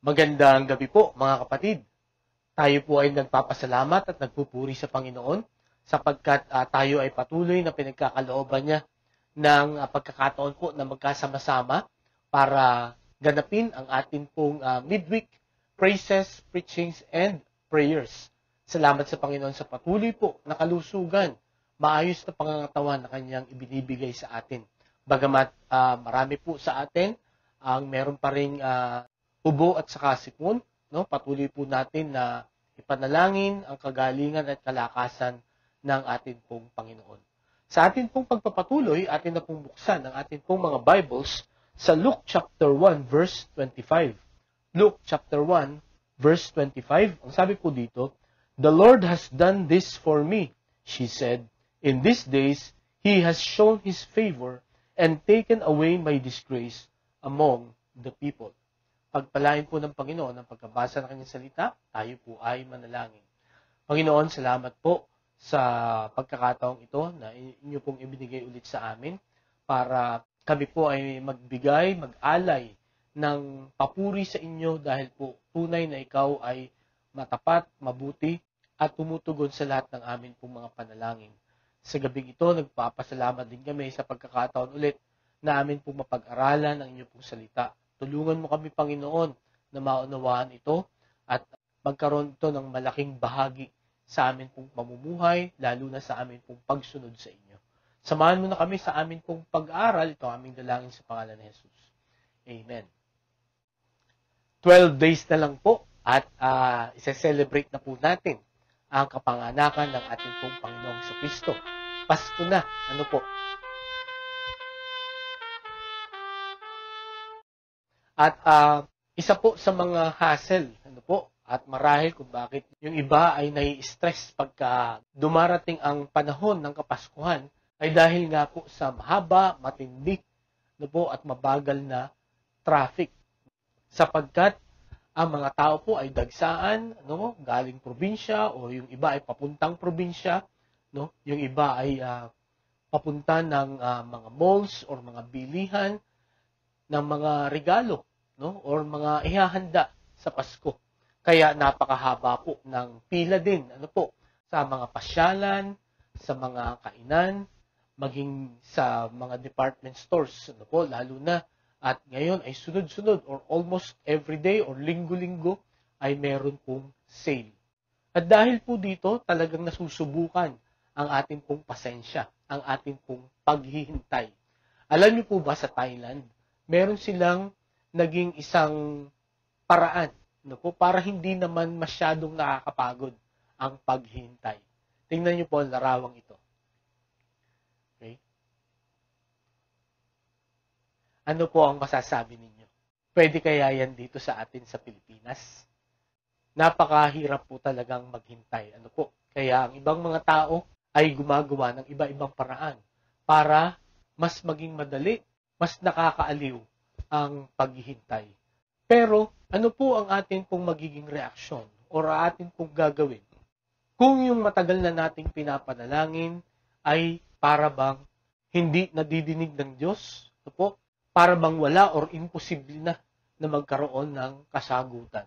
Magandang gabi po mga kapatid. Tayo po ay nagpapasalamat at nagpupuri sa Panginoon sapagkat tayo ay patuloy na pinagkakalooban niya ng pagkakataon po na magkasama-sama para ganapin ang atin pong midweek praises, preachings, and prayers. Salamat sa Panginoon sa patuloy po na kalusugan, maayos na pangangatawan na kanyang ibinibigay sa atin. Bagamat marami po sa atin ang meron pa ring ubo at saka sipon, no? Patuloy po natin na ipanalangin ang kagalingan at kalakasan ng atin pong Panginoon. Sa atin pong pagpapatuloy, atin na pong buksan ang atin pong mga Bibles sa Luke chapter 1 verse 25. Luke chapter 1 verse 25, ang sabi po dito, "The Lord has done this for me," she said. "In these days, He has shown His favor and taken away my disgrace among the people." Pagpalain po ng Panginoon ang pagkabasa ng kanyang salita, tayo po ay manalangin. Panginoon, salamat po sa pagkakataong ito na inyo pong ibinigay ulit sa amin para kami po ay magbigay, mag-alay ng papuri sa inyo dahil po tunay na ikaw ay matapat, mabuti at tumutugon sa lahat ng amin pong mga panalangin. Sa gabing ito, nagpapasalamat din kami sa pagkakataon ulit na amin pong mapag-aralan ang inyong pong salita. Tulungan mo kami, Panginoon, na maunawaan ito at magkaroon ito ng malaking bahagi sa amin pong pamumuhay, lalo na sa amin pong pagsunod sa inyo. Samahan mo na kami sa amin pong pag-aaral. Ito ang aming dalangin sa pangalan ni Jesus. Amen. 12 days na lang po at isa-celebrate na po natin ang kapanganakan ng ating pong Panginoong Jesucristo. Pasko na. Ano po? At isa po sa mga hassle, ano po, at marahil kung bakit yung iba ay nai-stress pagka dumarating ang panahon ng Kapaskuhan ay dahil nga po sa mahaba, matindi, ano po, at mabagal na traffic. Sapagkat ang mga tao po ay dagsaan, ano, galing probinsya o yung iba ay papuntang probinsya, no? Yung iba ay papunta ng mga malls or mga bilihan ng mga regalo, no, or mga ihahanda sa Pasko. Kaya napakahaba po ng pila din, ano po, sa mga pasyalan, sa mga kainan, maging sa mga department stores, ano po, lalo na at ngayon ay sunod-sunod or almost every day or linggo-linggo ay meron pong sale. At dahil po dito, talagang nasusubukan ang ating pong pasensya, ang ating pong paghihintay. Alam niyo po ba sa Thailand, meron silang naging isang paraan, no po, para hindi naman masyadong nakakapagod ang paghihintay. Tingnan niyo po ang larawang ito. Okay? Ano po ang masasabi ninyo? Pwede kaya yan dito sa atin sa Pilipinas? Napakahirap po talagang maghintay. Ano po? Kaya ang ibang mga tao ay gumagawa ng iba-ibang paraan para mas maging madali, mas nakakaaliw ang paghihintay. Pero, ano po ang atin pong magiging reaksyon o atin pong gagawin kung yung matagal na nating pinapanalangin ay para bang hindi nadidinig ng Diyos? Ano po? Para bang wala or imposible na magkaroon ng kasagutan?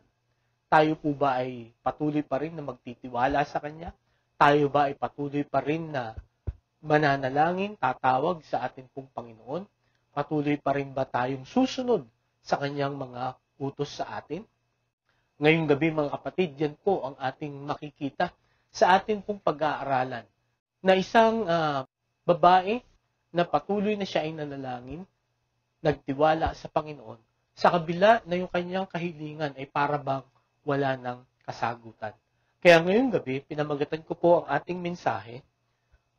Tayo po ba ay patuloy pa rin na magtitiwala sa Kanya? Tayo ba ay patuloy pa rin na mananalangin, tatawag sa atin pong Panginoon? Patuloy pa rin ba tayong susunod sa kanyang mga utos sa atin? Ngayong gabi mga kapatid, yan po ang ating makikita sa atin pong pag-aaralan na isang babae na patuloy na siya ay nanalangin, nagtiwala sa Panginoon, sa kabila na yung kanyang kahilingan ay para bang wala ng kasagutan. Kaya ngayong gabi, pinamagatan ko po ang ating mensahe,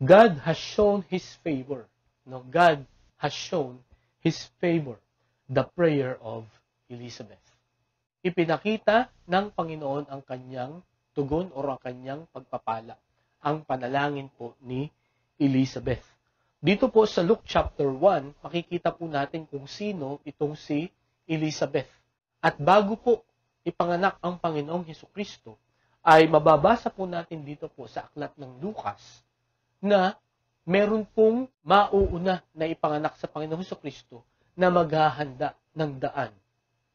God has shown His favor. No, God has shown His favor, the prayer of Elizabeth. Ipinakita ng Panginoon ang kanyang tugon o ang kanyang pagpapala, ang panalangin po ni Elizabeth. Dito po sa Luke chapter 1, makikita po natin kung sino itong si Elizabeth. At bago po ipanganak ang Panginoong Hesukristo, ay mababasa po natin dito po sa aklat ng Lucas na meron pong mauuna na ipanganak sa Panginoong Hesukristo na maghahanda ng daan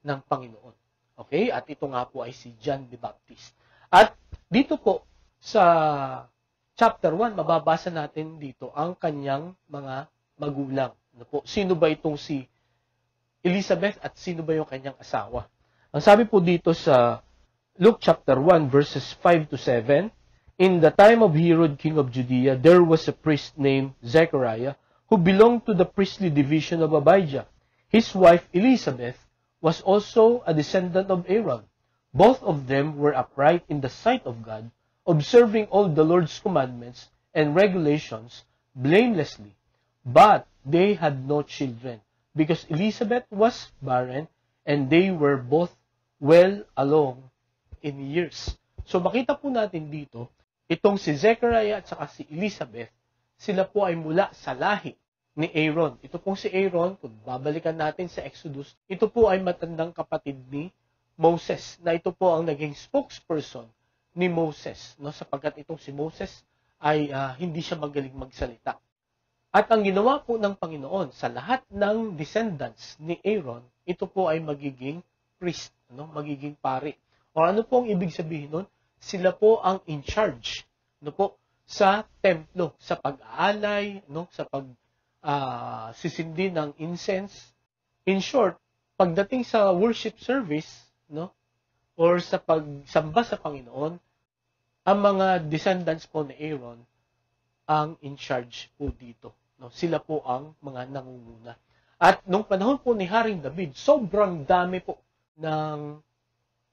ng Panginoon. Okay? At ito nga po ay si John the Baptist. At dito po sa chapter 1, mababasa natin dito ang kanyang mga magulang. Ano po? Sino ba itong si Elizabeth at sino ba yung kanyang asawa? Ang sabi po dito sa Luke chapter 1 verses 5 to 7, in the time of Herod, king of Judea, there was a priest named Zechariah who belonged to the priestly division of Abijah. His wife Elizabeth was also a descendant of Aaron. Both of them were upright in the sight of God, observing all the Lord's commandments and regulations blamelessly. But they had no children, because Elizabeth was barren, and they were both well along in years. So makita po natin dito, itong si Zechariah at saka si Elizabeth, sila po ay mula sa lahi ni Aaron. Ito pong si Aaron, kung babalikan natin sa Exodus, ito po ay matandang kapatid ni Moses, na ito po ang naging spokesperson ni Moses, no? Sapagkat itong si Moses ay hindi siya magaling magsalita. At ang ginawa po ng Panginoon sa lahat ng descendants ni Aaron, ito po ay magiging priest, no? Magiging pari. O ano po ang ibig sabihin nun? Sila po ang in charge, no po, sa templo, sa pag-aalay, no? Sa sisindi ng incense. In short, pagdating sa worship service, no? Or sa pagsamba sa Panginoon, ang mga descendants po ni Aaron ang in charge po dito. No? Sila po ang mga nangunguna. At nung panahon po ni Haring David, sobrang dami po ng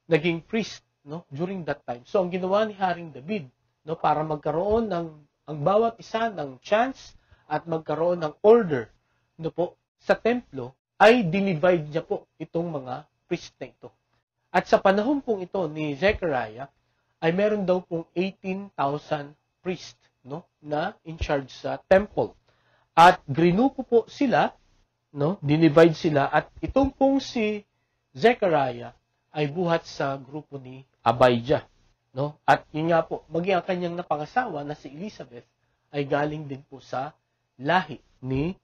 naging priest, no? During that time. So ang ginawa ni Haring David, no, para magkaroon ng ang bawat isa ng chance at magkaroon ng order, no po, sa templo, ay dinivide niya po itong mga priest na ito. At sa panahon pong ito ni Zechariah, ay meron daw pong 18,000 priest, no, na in charge sa temple. At grinupo po sila, no, dinivide sila, at itong pong si Zechariah ay buhat sa grupo ni Abijah, no? At yun nga po, maging ang kanyang napangasawa na si Elizabeth ay galing din po sa lahi ni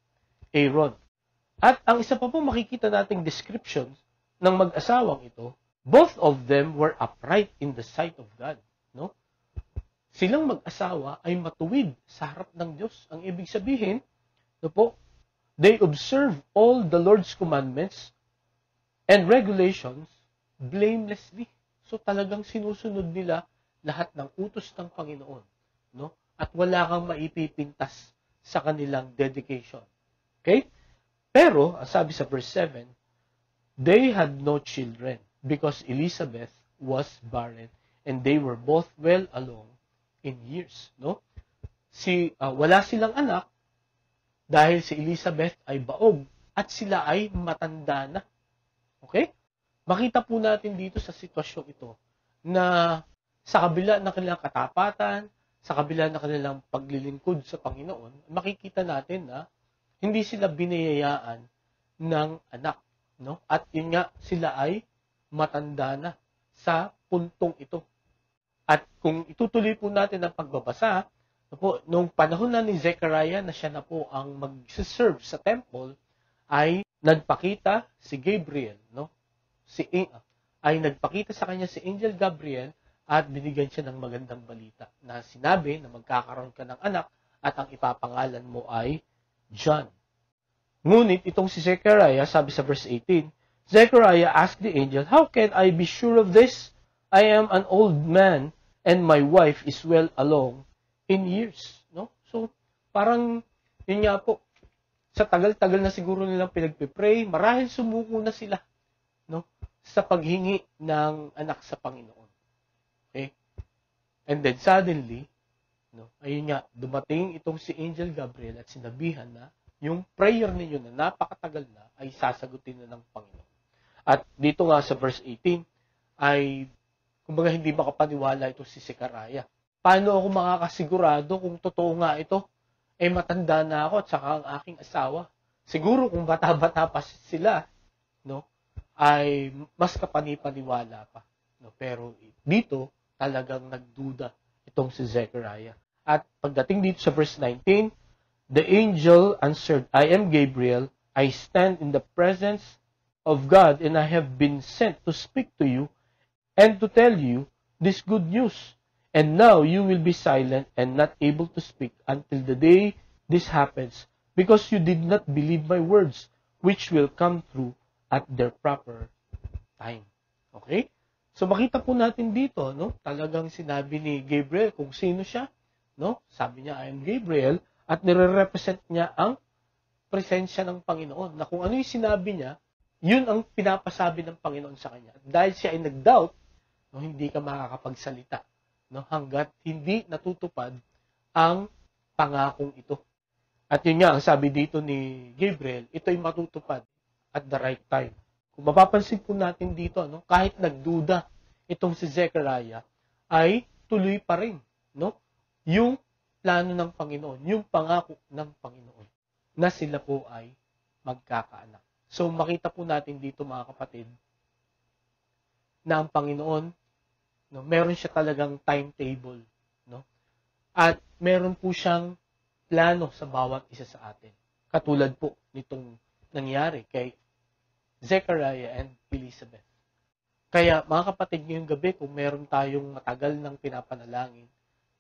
Aaron. At ang isa pa po makikita nating description ng mag-asawang ito, both of them were upright in the sight of God, no? Silang mag-asawa ay matuwid sa harap ng Diyos. Ang ibig sabihin, no po, they observe all the Lord's commandments and regulations blamelessly. So talagang sinusunod nila lahat ng utos ng Panginoon, no? At wala kang maipipintas sa kanilang dedication. Okay? Pero, sabi sa verse 7, they had no children because Elizabeth was barren and they were both well along in years, no? Wala silang anak dahil si Elizabeth ay baog at sila ay matanda na. Okay? Makita po natin dito sa sitwasyon ito na sa kabila ng kanilang katapatan, sa kabila ng kanilang paglilingkod sa Panginoon, makikita natin na hindi sila biniyayaan ng anak, no? At yun nga, sila ay matanda na sa puntong ito. At kung itutuloy po natin ang pagbabasa, nung panahon na ni Zechariah na siya na po ang mag-serve sa temple, ay nagpakita si Gabriel, no? Ay nagpakita sa kanya si Angel Gabriel at binigyan siya ng magandang balita na sinabi na magkakaroon ka ng anak at ang ipapangalan mo ay John. Ngunit itong si Zechariah, sabi sa verse 18, Zechariah asked the angel, "How can I be sure of this? I am an old man and my wife is well along in years." No? So, parang, yun nga po, sa tagal-tagal na siguro nilang pinagpipray, marahil sumuko na sila, no? Sa paghingi ng anak sa Panginoon. Okay? And then suddenly, no, ayun nga, dumating itong si Angel Gabriel at sinabihan na yung prayer ninyo na napakatagal na ay sasagutin na ng Panginoon. At dito nga sa verse 18 ay kumbaga hindi makapaniwala ito si Zechariah. Paano ako makakasigurado kung totoo nga ito? Eh matanda na ako at saka ang aking asawa. Siguro kung bata-bata pa sila, no, ay mas kapanipaniwala pa. No? Pero dito, talagang nagduda itong si Zechariah. At pagdating dito sa verse 19, the angel answered, "I am Gabriel. I stand in the presence of God, and I have been sent to speak to you and to tell you this good news. And now you will be silent and not able to speak until the day this happens, because you did not believe my words, which will come true at their proper time. Okay? So makita po natin dito, no? Talagang sinabi ni Gabriel kung sino siya, no? Sabi niya, I am Gabriel, at nire-represent niya ang presensya ng Panginoon. Na kung ano yung sinabi niya, yun ang pinapasabi ng Panginoon sa kanya. At dahil siya ay nag-doubt, no, hindi ka makakapagsalita, no? Hanggat hindi natutupad ang pangakong ito. At yun nga, ang sabi dito ni Gabriel, ito ay matutupad at the right time. Kung mapapansin po natin dito, no, kahit nagduda itong si Zechariah, ay tuloy pa rin, no, yung plano ng Panginoon, yung pangako ng Panginoon, na sila po ay magkakaanak. So makita po natin dito, mga kapatid, na ang Panginoon, no, meron siya talagang timetable, no, at meron po siyang plano sa bawat isa sa atin. Katulad po nitong nangyari kay Zechariah and Elizabeth. Kaya mga kapatid, ngayong gabi, kung meron tayong matagal ng pinapanalangin,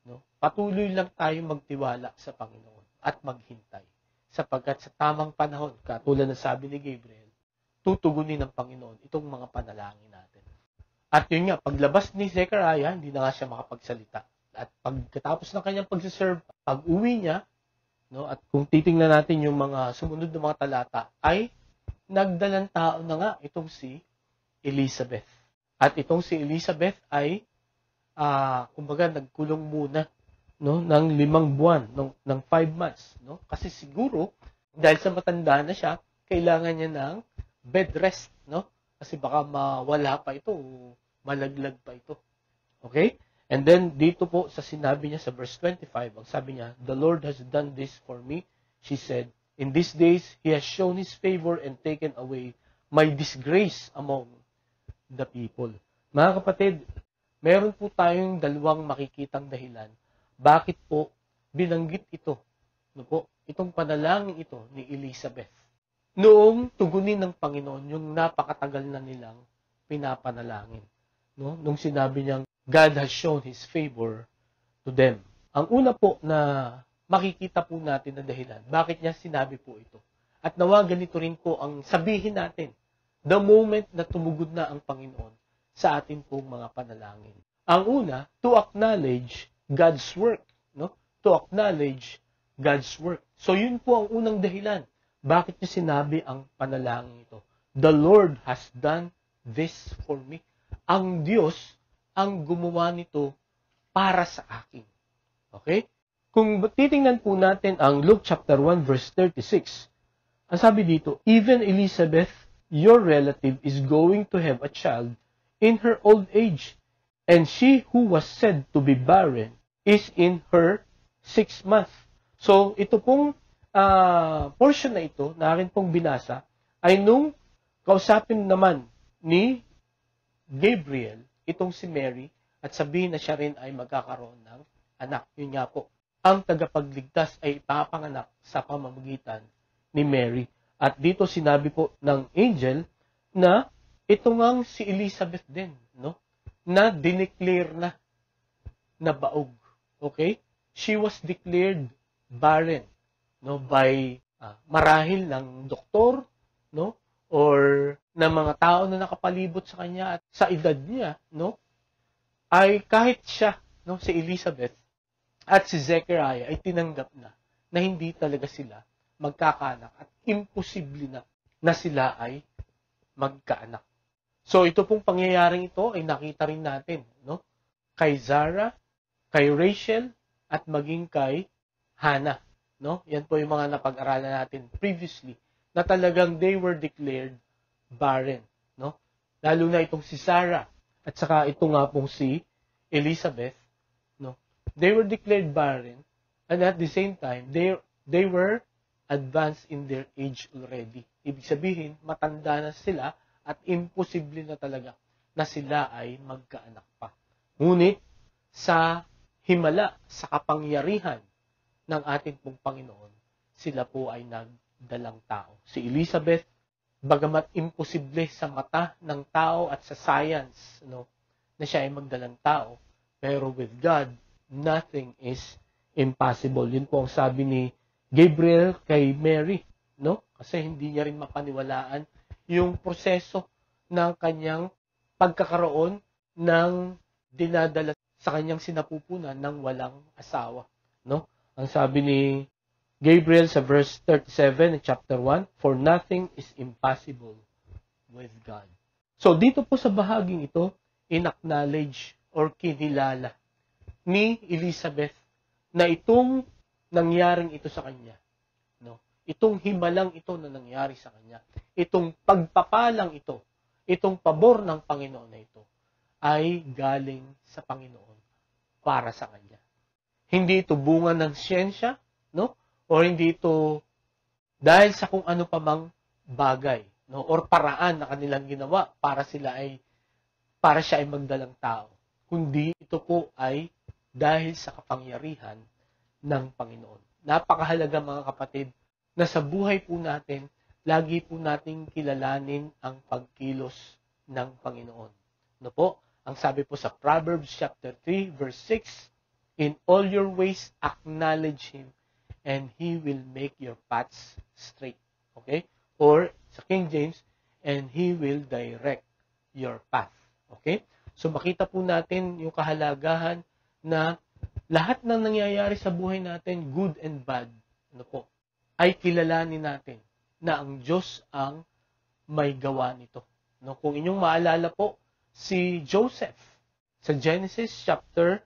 no, patuloy lang tayong magtiwala sa Panginoon at maghintay. Sapagkat sa tamang panahon, katulad na sabi ni Gabriel, tutugunin ng Panginoon itong mga panalangin natin. At yun nga, paglabas ni Zechariah, hindi na nga siya makapagsalita. At pagkatapos ng kanyang pagsiserve, pag-uwi niya, no, at kung titingnan natin yung mga sumunod na mga talata, ay nagdalang tao na nga itong si Elizabeth. At itong si Elizabeth ay, kumbaga, nagkulong muna, no, ng 5 buwan, ng 5 months. No? Kasi siguro, dahil sa matanda na siya, kailangan niya ng bed rest. No? Kasi baka mawala pa ito, o malaglag pa ito. Okay? And then, dito po sa sinabi niya sa verse 25, ang sabi niya, "The Lord has done this for me," she said. "In these days, He has shown His favor and taken away my disgrace among the people." Mga kapatid, meron po tayong dalawang makikitang dahilan. Bakit po binanggit ito? No po, itong panalangin ito ni Elizabeth. Noong tugunin ng Panginoon yung napakatagal na nilang pinapanalangin. No? Nung sinabi niyang, God has shown His favor to them. Ang una po na makikita po natin na dahilan, bakit niya sinabi po ito? At nawa ganito rin po ang sabihin natin, the moment na tumugod na ang Panginoon sa atin pong mga panalangin. Ang una, to acknowledge God's work. No? To acknowledge God's work. So yun po ang unang dahilan. Bakit niya sinabi ang panalangin ito? The Lord has done this for me. Ang Diyos ang gumawa nito para sa akin. Okay? Kung titingnan po natin ang Luke chapter 1 verse 36, ang sabi dito, "Even Elizabeth, your relative, is going to have a child in her old age, and she who was said to be barren is in her 6th month." So, ito pong portion na ito, na akin pong binasa, ay nung kausapin naman ni Gabriel, itong si Mary, at sabihin na siya rin ay magkakaroon ng anak. Yun nga po, ang tagapagligtas ay ipapanganak sa pamamagitan ni Mary. At dito sinabi po ng angel na ito ngang si Elizabeth din, no? Na dineclare na baog. Okay? She was declared barren, no, by marahil ng doktor, no, or ng mga tao na nakapalibot sa kanya at sa edad niya, no, ay kahit siya, no, si Elizabeth at si Zechariah ay tinanggap na hindi talaga sila magkakaanak at imposible na sila ay magkaanak. So ito pong pangyayaring ito ay nakita rin natin, no, kay Zara, kay Rachel, at maging kay Hannah, no? Yan po yung mga napag-aralan natin previously na talagang they were declared barren, no? Lalo na itong si Sarah at saka ito nga pong si Elizabeth, no? They were declared barren, and at the same time they were advanced in their age already. Ibig sabihin, matanda na sila at imposible na talaga na sila ay magkaanak pa. Ngunit sa himala, sa kapangyarihan ng ating pong Panginoon, sila po ay nagdalang tao. Si Elizabeth bagamat imposible sa mata ng tao at sa science, na siya ay magdalang tao, pero with God, nothing is impossible. Yun po ang sabi ni Gabriel kay Mary, Kasi hindi niya rin mapaniwalaan yung proseso ng kanyang pagkakaroon ng dinadala sa kanyang sinapupunan ng walang asawa, Ang sabi ni Gabriel sa verse 37 in chapter 1, "For nothing is impossible with God." So, dito po sa bahaging ito, in-acknowledge or kinilala ni Elizabeth na itong nangyaring ito sa kanya, itong himalang ito na nangyari sa kanya, itong pagpapalang ito, itong pabor ng Panginoon na ito, ay galing sa Panginoon para sa kanya. Hindi ito bunga ng siyensya, O hindi ito dahil sa kung ano pa mang bagay, or paraan na kanilang ginawa para siya ay magdalang tao. Kundi ito po ay dahil sa kapangyarihan ng Panginoon. Napakahalaga mga kapatid na sa buhay po natin, lagi po nating kilalanin ang pagkilos ng Panginoon. Ang sabi po sa Proverbs chapter 3 verse 6, "In all your ways acknowledge Him, and He will make your paths straight." Okay? Or, sa King James, "and He will direct your path." Okay? So, makita po natin yung kahalagahan na lahat ng nangyayari sa buhay natin, good and bad, ay kilalanin natin na ang Diyos ang may gawa nito. Kung inyong maalala po, si Joseph, sa Genesis chapter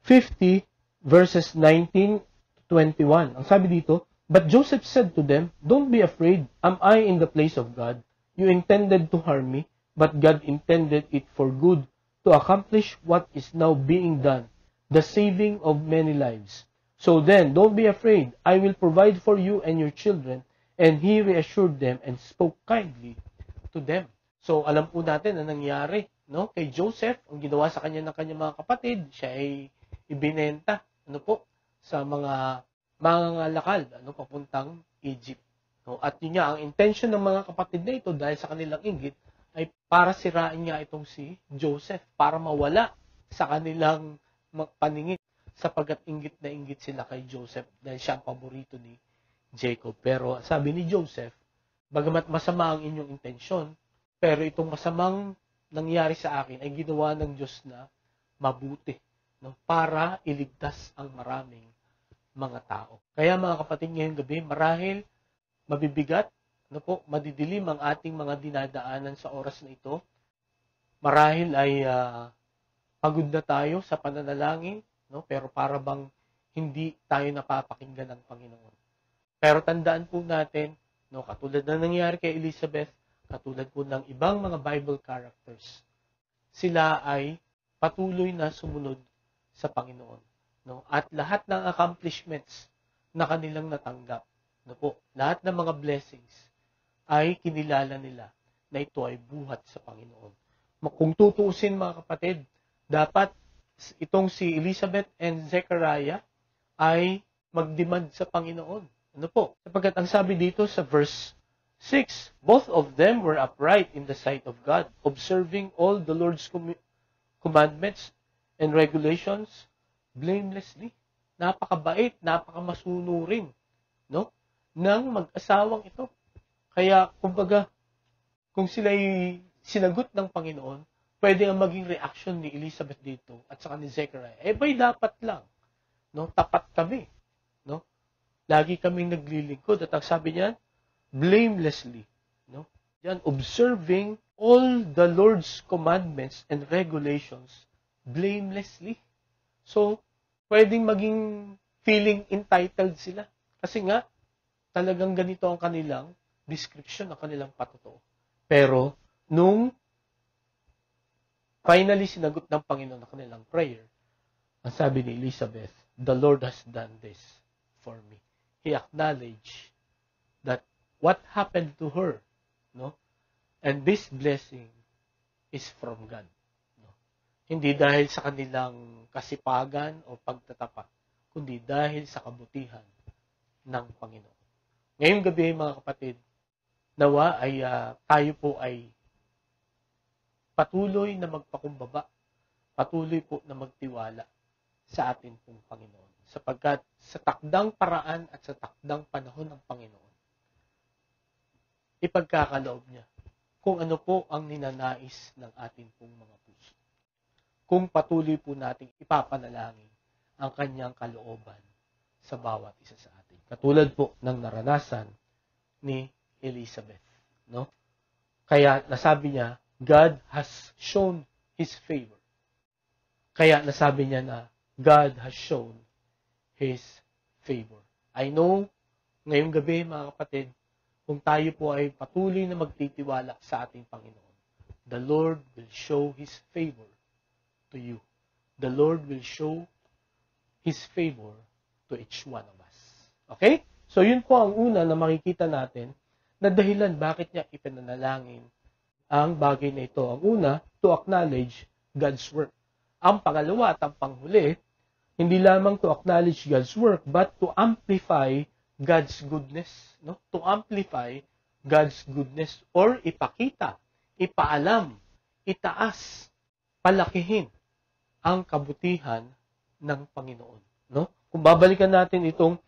50, verses 19 21. Ang sabi dito, "But Joseph said to them, 'Don't be afraid. Am I in the place of God? You intended to harm me, but God intended it for good, to accomplish what is now being done, the saving of many lives. So then, don't be afraid. I will provide for you and your children.' And he reassured them and spoke kindly to them." So, alam po natin na nangyari, kay Joseph, ang ginawa sa kanya ng kanyang mga kapatid, siya ay ibinenta, sa mga mangangalakal, papuntang Egypt. At yun nga, ang intention ng mga kapatid na ito, dahil sa kanilang inggit, ay para sirain nga itong si Joseph, para mawala sa kanilang paningin, sapagkat inggit na inggit sila kay Joseph, dahil siya ang paborito ni Jacob. Pero sabi ni Joseph, bagamat masama ang inyong intensyon, pero itong masamang nangyari sa akin ay ginawa ng Diyos na mabuti, para iligtas ang maraming mga tao. Kaya mga kapatid, ngayong gabi, marahil mabibigat, madidilim ang ating mga dinadaanan sa oras na ito. Marahil ay pagod na tayo sa pananalangin, pero para bang hindi tayo napapakinggan ng Panginoon. Pero tandaan po natin, katulad na nangyari kay Elizabeth, katulad po ng ibang mga Bible characters, sila ay patuloy na sumunod sa Panginoon. At lahat ng accomplishments na kanilang natanggap, lahat ng mga blessings ay kinilala nila na ito ay buhat sa Panginoon. Kung tutuusin mga kapatid, dapat itong si Elizabeth and Zechariah ay magdemand sa Panginoon. Sapagkat ang sabi dito sa verse 6, "Both of them were upright in the sight of God, observing all the Lord's commandments and regulations blamelessly." Napakabait, napakamasunurin, ng mag-asawang ito. Kaya, kumbaga, kung sila'y sinagot ng Panginoon, pwede ang maging reaction ni Elizabeth dito at saka ni Zechariah. Ba'y dapat lang, tapat kami, lagi kaming naglilingkod. At ang sabi niyan, blamelessly, yan, observing all the Lord's commandments and regulations blamelessly. So, pwedeng maging feeling entitled sila. Kasi nga, talagang ganito ang kanilang description, ang kanilang patotoo. Pero, nung finally sinagot ng Panginoon ang kanilang prayer, ang sabi ni Elizabeth, "The Lord has done this for me." He acknowledged that what happened to her, and this blessing is from God. Hindi dahil sa kanilang kasipagan o pagtatapat, kundi dahil sa kabutihan ng Panginoon. Ngayong gabi, mga kapatid, Nawa ay tayo po ay patuloy na magpakumbaba, patuloy po na magtiwala sa atin pong Panginoon. Sapagkat sa takdang paraan at sa takdang panahon ng Panginoon, ipagkakaloob niya kung ano po ang ninanais ng atin pong mga puso. Kung patuloy po nating ipapanalangin ang kanyang kalooban sa bawat isa sa atin. Katulad po ng naranasan ni Elizabeth, no? Kaya nasabi niya, God has shown His favor. Kaya nasabi niya na God has shown His favor. I know, ngayong gabi mga kapatid, kung tayo po ay patuloy na magtitiwala sa ating Panginoon, the Lord will show His favor to you. The Lord will show His favor to each one of us. Okay? So yun po ang una na makikita natin na dahilan bakit niya ipinanalangin ang bagay na ito. Ang una, to acknowledge God's work. Ang pangalawa at ang panghuli, hindi lamang to acknowledge God's work, but to amplify God's goodness. No? To amplify God's goodness or ipakita, ipaalam, itaas, palakihin ang kabutihan ng Panginoon. No? Kung babalikan natin itong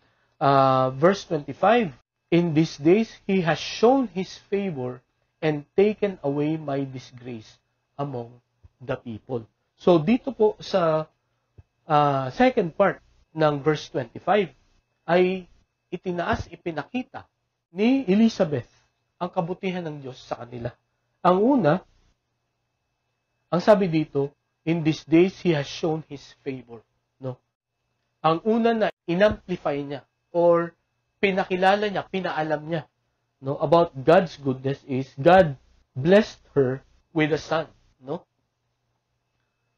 verse 25, in these days, He has shown His favor and taken away my disgrace among the people. So, dito po sa second part ng verse 25, ay itinaas, ipinakita ni Elizabeth ang kabutihan ng Diyos sa kanila. Ang una, ang sabi dito, in these days, He has shown His favor. No? Ang una na inamplify niya or pinakilala niya, pinaalam niya, no, about God's goodness is God blessed her with a son. No?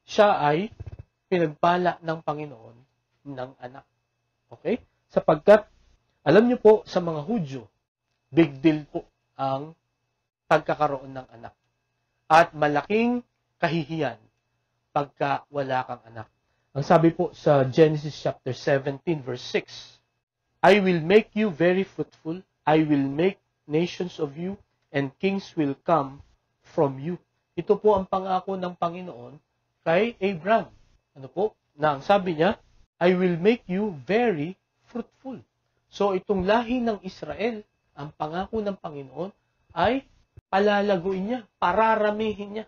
Siya ay pinagpala ng Panginoon ng anak. Okay? Sapagkat, alam niyo po, sa mga Hudyo, big deal po ang pagkakaroon ng anak. At malaking kahihiyan pagka wala kang anak. Ang sabi po sa Genesis chapter 17 verse 6, I will make you very fruitful, I will make nations of you, and kings will come from you. Ito po ang pangako ng Panginoon kay Abraham. Ano po? Na ang sabi niya, I will make you very fruitful. So itong lahi ng Israel, ang pangako ng Panginoon ay palalaguin niya, pararamihin niya.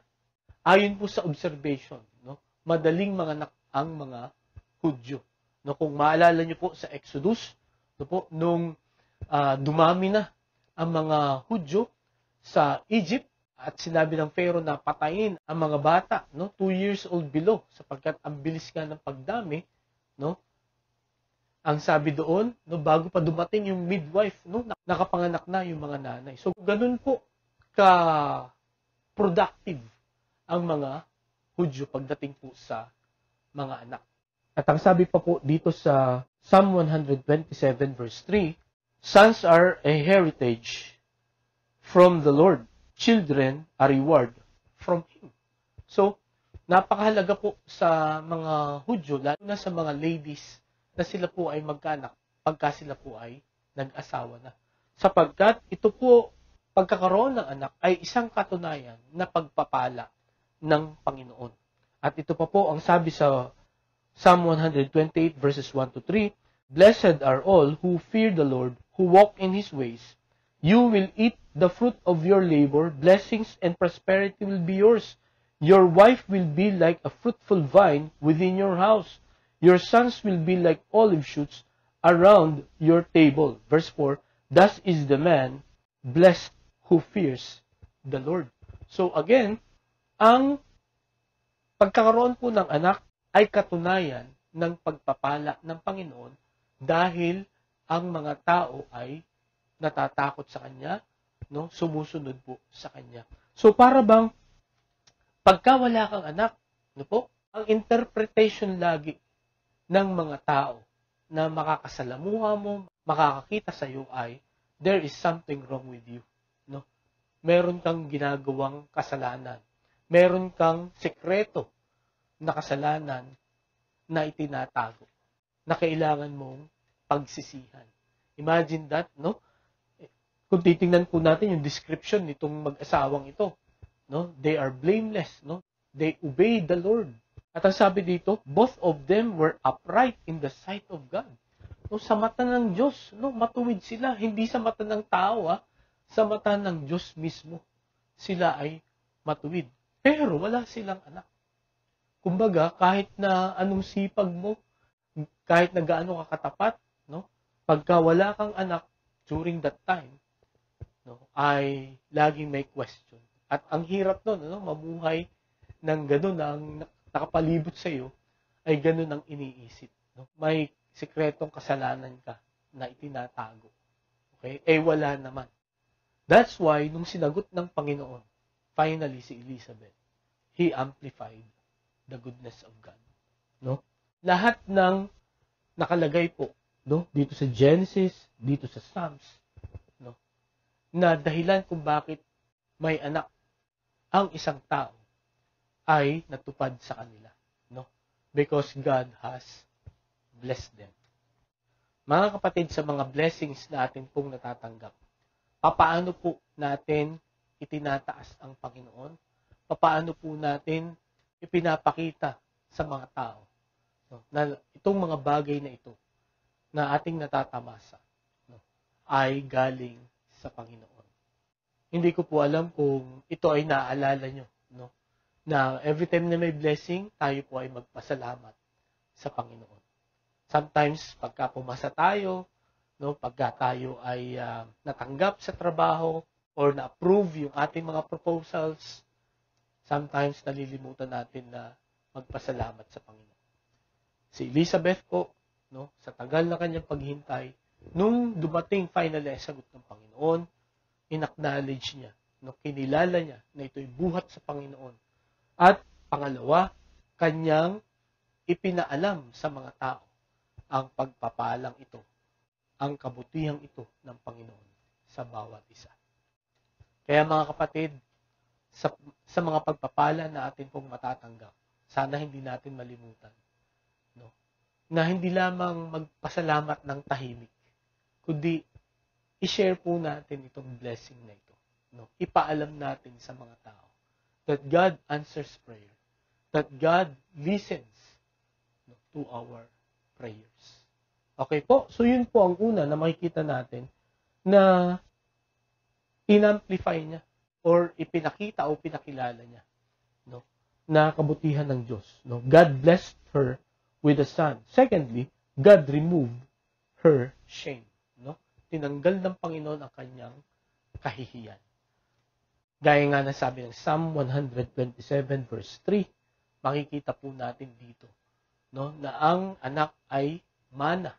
Ayon po sa observation, no? Madaling manganak ang mga Hudyo. No, kung maalala niyo po sa Exodus, no po, nung dumami na ang mga Hudyo sa Egypt at sinabi ng Pharaoh na patayin ang mga bata, no, 2 years old below, sapagkat ang bilis nga ng pagdami, no? Ang sabi doon, no, bago pa dumating yung midwife, no, nakapanganak na yung mga nanay. So ganun po ka productive ang mga Hudyo pagdating po sa mga anak. At ang sabi pa po dito sa Psalm 127 verse 3, sons are a heritage from the Lord. Children a reward from Him. So, napakahalaga po sa mga Hudyo, lalo na sa mga ladies, na sila po ay magkaanak pagka sila po ay nag-asawa na. Sapagkat ito po, pagkakaroon ng anak ay isang katunayan na pagpapala ng Panginoon. At ito pa po ang sabi sa Psalm 128 verses 1 to 3, blessed are all who fear the Lord, who walk in His ways. You will eat the fruit of your labor, blessings and prosperity will be yours. Your wife will be like a fruitful vine within your house. Your sons will be like olive shoots around your table. Verse 4, thus is the man blessed who fears the Lord. So again, ang pagkakaroon po ng anak ay katunayan ng pagpapala ng Panginoon dahil ang mga tao ay natatakot sa Kanya, no? Sumusunod po sa Kanya. So para bang pagka wala kang anak, no po, ang interpretation lagi ng mga tao na makakasalamuha mo, makakakita sa iyo ay there is something wrong with you, no? Meron kang ginagawang kasalanan. Meron kang sekreto na kasalanan na itinatago, na kailangan mong pagsisihan. Imagine that, no? Kung titingnan po natin yung description nitong mag-asawang ito, no? They are blameless, no? They obey the Lord. At ang sabi dito, both of them were upright in the sight of God. No, sa mata ng Diyos, no, matuwid sila, hindi sa mata ng tao, sa mata ng Diyos mismo. Sila ay matuwid. Pero wala silang anak. Kumbaga, kahit na anong sipag mo, kahit na gaano ka katapat, no, pagka wala kang anak during that time, no, ay laging may question. At ang hirap nun, no, mamuhay ng gano'n na ang nakapalibot sa iyo ay gano'n ang iniisip. No? May sikretong kasalanan ka na itinatago. Okay? Eh wala naman. That's why, nung sinagot ng Panginoon, finally si Elizabeth, he amplified the goodness of God. No? Lahat ng nakalagay po, no, dito sa Genesis, dito sa Psalms, no, na dahilan kung bakit may anak ang isang tao ay natupad sa kanila, no? Because God has blessed them. Mga kapatid, sa mga blessings na atin pong natatanggap, papaano po natin itinataas ang Panginoon? Papaano po natin ipinapakita sa mga tao, no, na itong mga bagay na ito na ating natatamasa, no, ay galing sa Panginoon? Hindi ko po alam kung ito ay naaalala nyo, no, na every time na may blessing, tayo po ay magpasalamat sa Panginoon. Sometimes, pagka pumasa tayo, no, pagka tayo ay natanggap sa trabaho or na-approve yung ating mga proposals, sometimes nalilimutan natin na magpasalamat sa Panginoon. Si Elizabeth po, no, sa tagal na kanyang paghintay, nung dumating finally ay sagot ng Panginoon, in-acknowledge niya, no, kinilala niya na ito'y buhat sa Panginoon. At pangalawa, kanyang ipinaalam sa mga tao ang pagpapalang ito, ang kabutihang ito ng Panginoon sa bawat isa. Kaya mga kapatid, sa mga pagpapala na atin pong matatanggap, sana hindi natin malimutan, no, na hindi lamang magpasalamat ng tahimik, kundi i-share po natin itong blessing na ito. No? Ipaalam natin sa mga tao that God answers prayer, that God listens, no, to our prayers. Okay po, so yun po ang una na makikita natin na in-amplify niya or ipinakita o pinakilala niya, no, na kabutihan ng Diyos. No? God blessed her with a son. Secondly, God removed her shame. No? Tinanggal ng Panginoon ang kanyang kahihiyan. Gaya nga na sabi ng Psalm 127 verse 3, makikita po natin dito, no, na ang anak ay mana.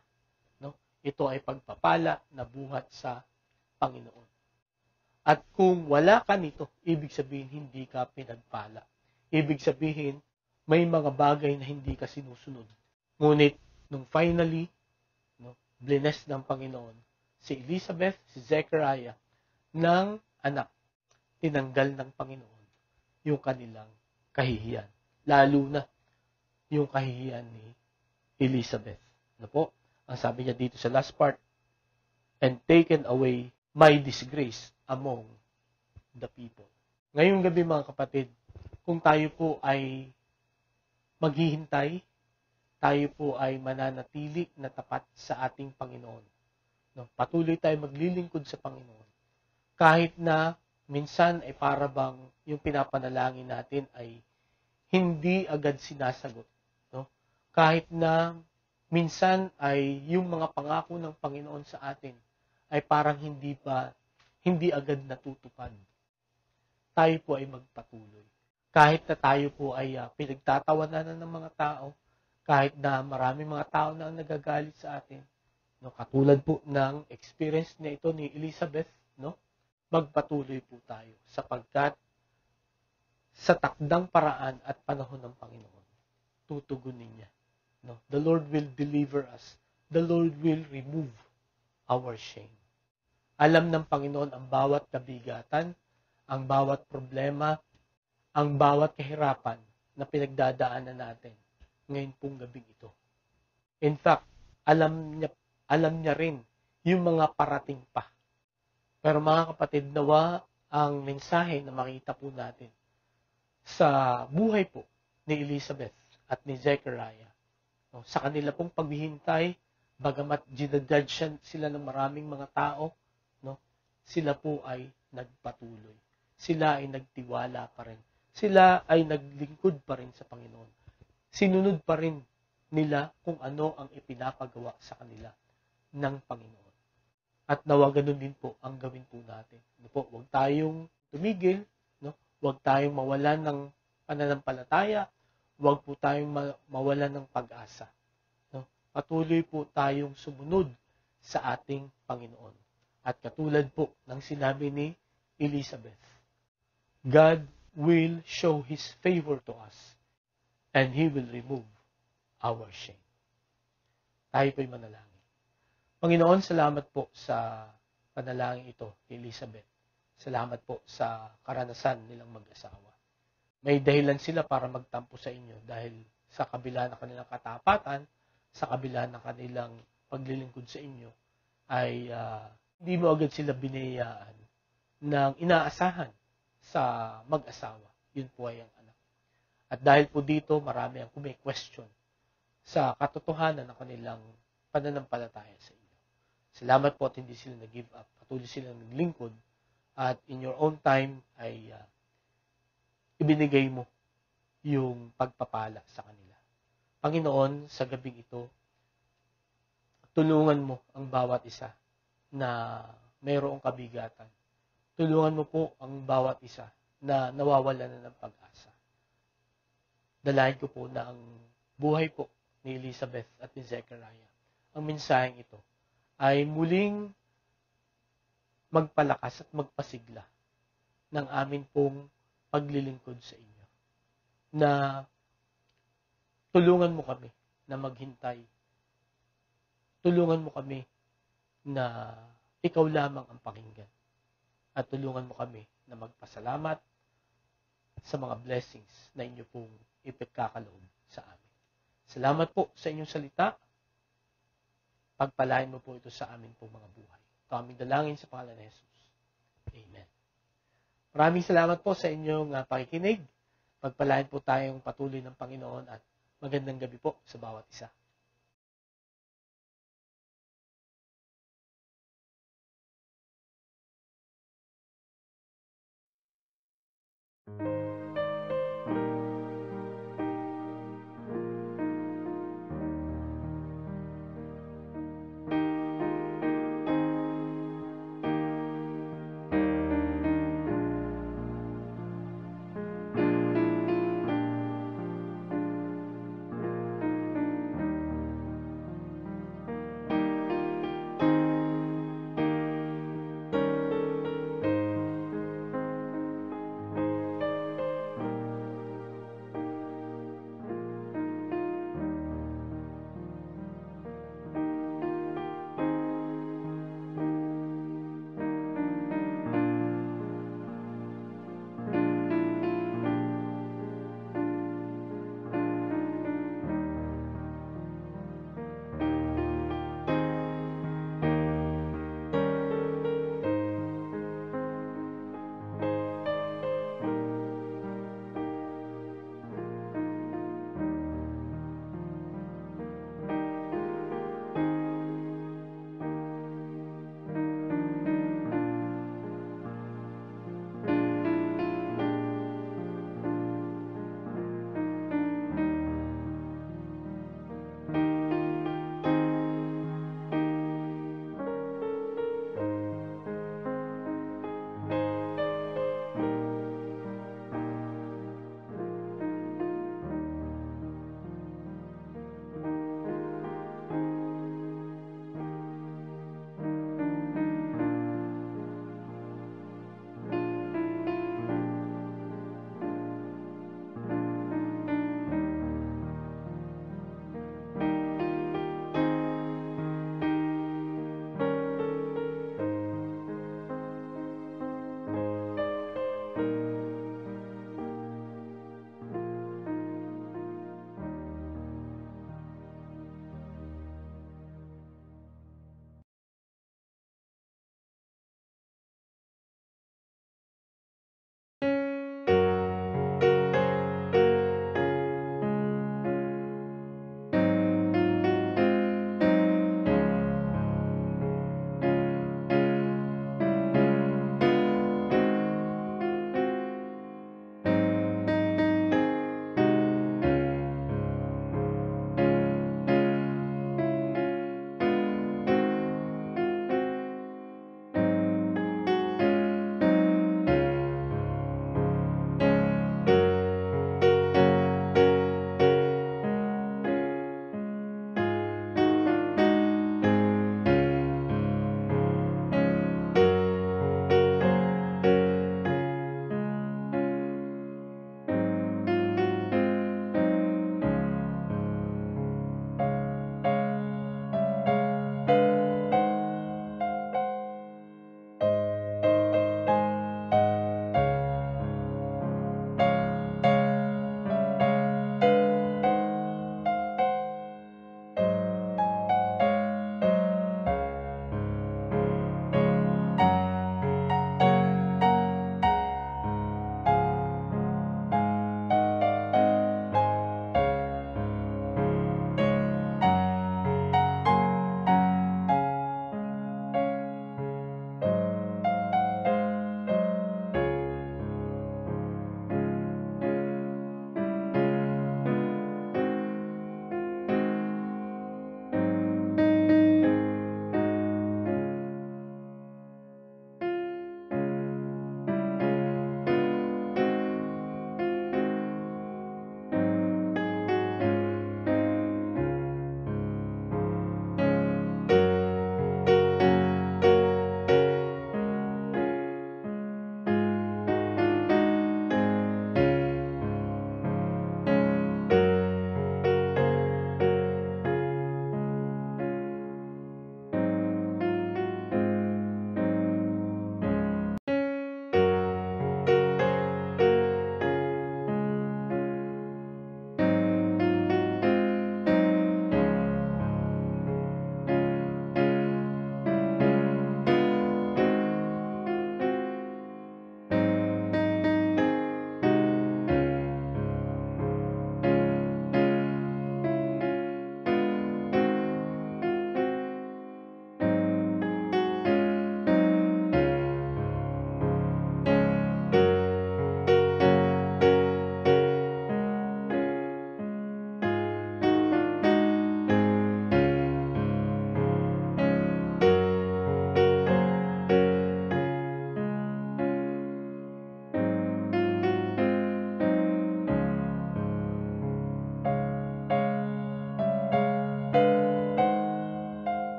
No? Ito ay pagpapala na buhat sa Panginoon. At kung wala ka nito, ibig sabihin hindi ka pinagpala. Ibig sabihin may mga bagay na hindi ka sinusunod. Ngunit nung finally, no, blessed ng Panginoon, si Elizabeth, si Zechariah, ng anak, tinanggal ng Panginoon yung kanilang kahihiyan. Lalo na yung kahihiyan ni Elizabeth. Ano po? Ang sabi niya dito sa last part, and taken away my disgrace among the people. Ngayong gabi mga kapatid, kung tayo po ay maghihintay, tayo po ay mananatili na tapat sa ating Panginoon. No? Patuloy tayo maglilingkod sa Panginoon. Kahit na minsan ay para bang yung pinapanalangin natin ay hindi agad sinasagot. No? Kahit na minsan ay yung mga pangako ng Panginoon sa atin ay parang hindi agad natutupad. Tayo po ay magpatuloy. Kahit na tayo po ay pinagtatawanan ng mga tao, kahit na marami mga tao na nagagalit sa atin, no, katulad po ng experience na ito ni Elizabeth, no, magpatuloy po tayo sapagkat sa takdang paraan at panahon ng Panginoon, tutugunin niya. No? The Lord will deliver us. The Lord will remove our shame. Alam ng Panginoon ang bawat kabigatan, ang bawat problema, ang bawat kahirapan na pinagdadaanan natin ngayon pong gabing ito. In fact, alam niya rin yung mga parating pa. Pero mga kapatid, nawa ang mensahe na makita po natin sa buhay po ni Elizabeth at ni Zechariah, no, sa kanila pong paghihintay, bagamat ginajudge sila ng maraming mga tao, no, sila po ay nagpatuloy. Sila ay nagtiwala pa rin. Sila ay naglingkod pa rin sa Panginoon. Sinunod pa rin nila kung ano ang ipinapagawa sa kanila ng Panginoon. At nawa ganun din po ang gawin po natin. No po, huwag tayong tumigil, no? Huwag tayong mawalan ng pananampalataya, huwag po tayong mawalan ng pag-asa. No? Patuloy po tayong sumunod sa ating Panginoon. At katulad po ng sinabi ni Elizabeth, God will show His favor to us and He will remove our shame. Tayo po'y manalangin. Panginoon, salamat po sa panalangin ito ni Elizabeth. Salamat po sa karanasan nilang mag-asawa. May dahilan sila para magtampo sa inyo dahil sa kabila ng kanilang katapatan, sa kabila ng kanilang paglilingkod sa inyo, ay hindi mo agad sila binayaan ng inaasahan sa mag-asawa. Yun po ay ang anak. At dahil po dito, marami ang question sa katotohanan ng kanilang pananampalataya sa inyo. Salamat po at hindi sila nag-give up. Patuloy silang naglingkod at in your own time ay ibinigay mo yung pagpapala sa kanila. Panginoon, sa gabing ito, tulungan mo ang bawat isa na mayroong kabigatan. Tulungan mo po ang bawat isa na nawawala na ng pag-asa. Dalayan ko po na ang buhay po ni Elizabeth at ni Zechariah, ang mensaheng ito, ay muling magpalakas at magpasigla ng amin pong paglilingkod sa inyo. Na tulungan mo kami na maghintay. Tulungan mo kami na ikaw lamang ang pakinggan. At tulungan mo kami na magpasalamat sa mga blessings na inyo pong ipagkakaloob sa amin. Salamat po sa inyong salita. Pagpalain mo po ito sa amin pong mga buhay. Ito aming dalangin sa pangalan ni Jesus. Amen. Maraming salamat po sa inyong pakikinig. Pagpalain po tayong patuloy ng Panginoon at magandang gabi po sa bawat isa.